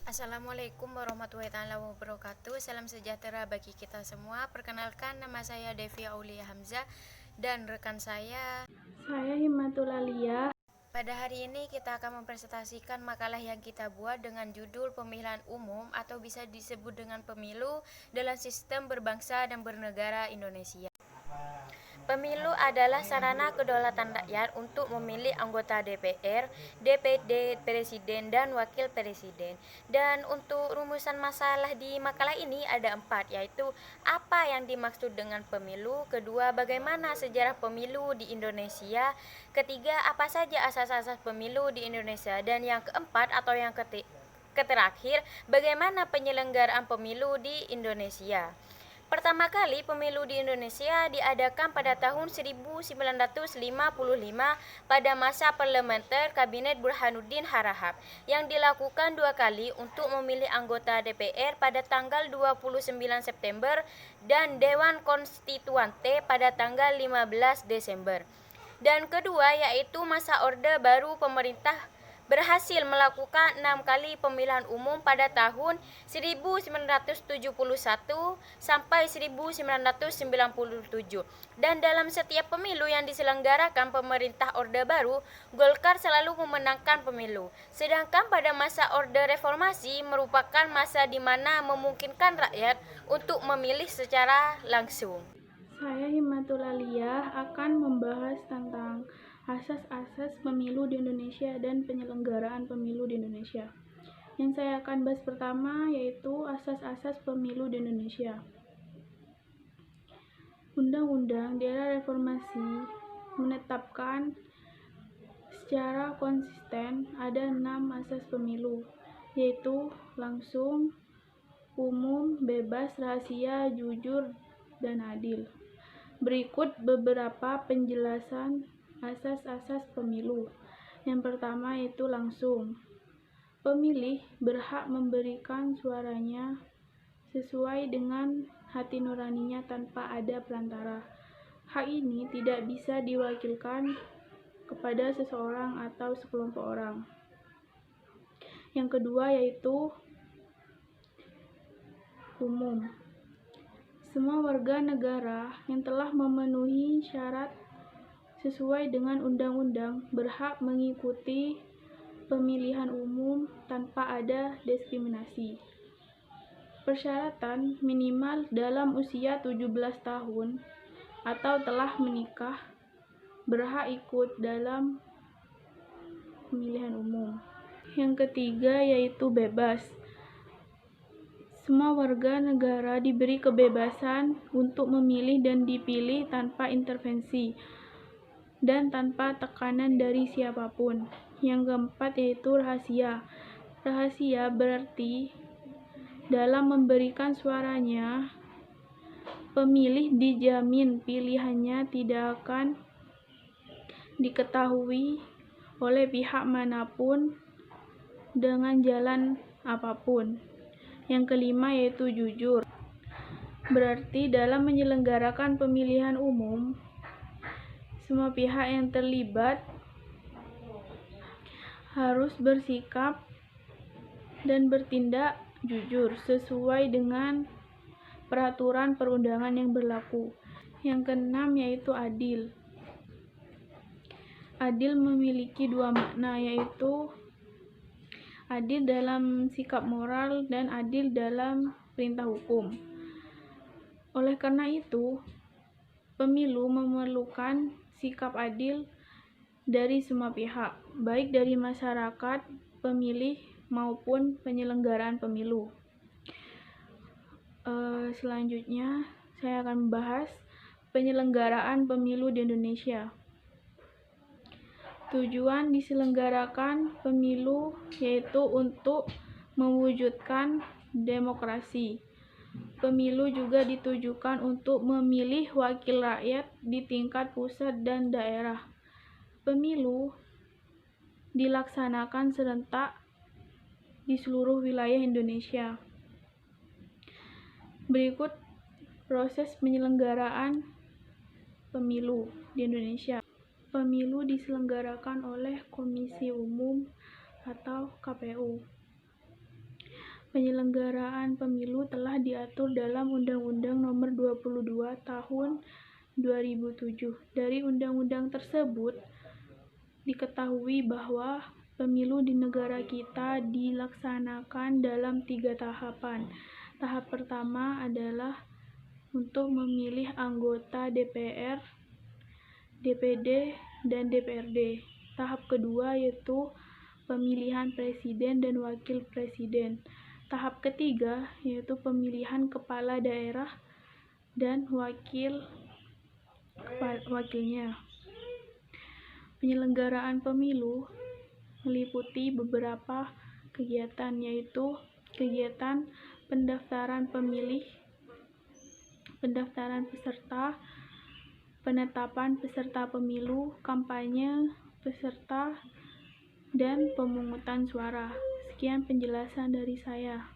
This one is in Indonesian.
Assalamualaikum warahmatullahi wabarakatuh. Salam sejahtera bagi kita semua. Perkenalkan, nama saya Devi Aulia Hamzah dan rekan Saya Himatul Alia. pada hari ini kita akan mempresentasikan makalah yang kita buat dengan judul Pemilihan Umum atau bisa disebut dengan pemilu dalam sistem berbangsa dan bernegara Indonesia. Pemilu adalah sarana kedaulatan rakyat untuk memilih anggota DPR, DPD, Presiden, dan Wakil Presiden. Dan untuk rumusan masalah di makalah ini ada 4, yaitu apa yang dimaksud dengan pemilu, kedua, bagaimana sejarah pemilu di Indonesia, ketiga, apa saja asas-asas pemilu di Indonesia, dan yang keempat atau yang terakhir, bagaimana penyelenggaraan pemilu di Indonesia. Pertama kali pemilu di Indonesia diadakan pada tahun 1955 pada masa parlementer Kabinet Burhanuddin Harahap yang dilakukan 2 kali untuk memilih anggota DPR pada tanggal 29 September dan Dewan Konstituante pada tanggal 15 Desember. Dan kedua yaitu masa Orde Baru pemerintah berhasil melakukan 6 kali pemilihan umum pada tahun 1971 sampai 1997. Dan dalam setiap pemilu yang diselenggarakan pemerintah Orde Baru, Golkar selalu memenangkan pemilu. Sedangkan pada masa Orde Reformasi merupakan masa di mana memungkinkan rakyat untuk memilih secara langsung. Saya Himatul Alia akan membahas tentang asas-asas pemilu di Indonesia dan penyelenggaraan pemilu di Indonesia. Yang saya akan bahas pertama yaitu asas-asas pemilu di Indonesia. Undang-undang di era reformasi menetapkan secara konsisten ada 6 asas pemilu, yaitu langsung, umum, bebas, rahasia, jujur, dan adil. Berikut beberapa penjelasan asas-asas pemilu. Yang pertama yaitu langsung. Pemilih berhak memberikan suaranya sesuai dengan hati nuraninya tanpa ada perantara. Hak ini tidak bisa diwakilkan kepada seseorang atau sekelompok orang. Yang kedua yaitu umum. Semua warga negara yang telah memenuhi syarat sesuai dengan undang-undang berhak mengikuti pemilihan umum tanpa ada diskriminasi. Persyaratan minimal dalam usia 17 tahun atau telah menikah berhak ikut dalam pemilihan umum. Yang ketiga yaitu bebas. Semua warga negara diberi kebebasan untuk memilih dan dipilih tanpa intervensi dan tanpa tekanan dari siapapun. Yang keempat yaitu rahasia. Rahasia berarti dalam memberikan suaranya, pemilih dijamin pilihannya tidak akan diketahui oleh pihak manapun dengan jalan apapun. Yang kelima yaitu jujur. Berarti dalam menyelenggarakan pemilihan umum, semua pihak yang terlibat harus bersikap dan bertindak jujur sesuai dengan peraturan perundangan yang berlaku. Yang keenam yaitu adil. Adil memiliki 2 makna, yaitu adil dalam sikap moral dan adil dalam perintah hukum. Oleh karena itu, pemilu memerlukan sikap adil dari semua pihak, baik dari masyarakat, pemilih, maupun penyelenggaraan pemilu. Selanjutnya, saya akan membahas penyelenggaraan pemilu di Indonesia. Tujuan diselenggarakan pemilu yaitu untuk mewujudkan demokrasi. Pemilu juga ditujukan untuk memilih wakil rakyat di tingkat pusat dan daerah. Pemilu dilaksanakan serentak di seluruh wilayah Indonesia. Berikut proses penyelenggaraan pemilu di Indonesia. Pemilu diselenggarakan oleh Komisi Umum atau KPU. Penyelenggaraan pemilu telah diatur dalam Undang-Undang Nomor 22 Tahun 2007. Dari undang-undang tersebut diketahui bahwa pemilu di negara kita dilaksanakan dalam 3 tahapan. Tahap pertama adalah untuk memilih anggota DPR, DPD, dan DPRD. Tahap kedua yaitu pemilihan presiden dan wakil presiden. Tahap ketiga yaitu pemilihan kepala daerah dan wakilnya. Penyelenggaraan pemilu meliputi beberapa kegiatan, yaitu kegiatan pendaftaran pemilih, pendaftaran peserta, penetapan peserta pemilu, kampanye peserta, dan pemungutan suara. Sekian penjelasan dari saya.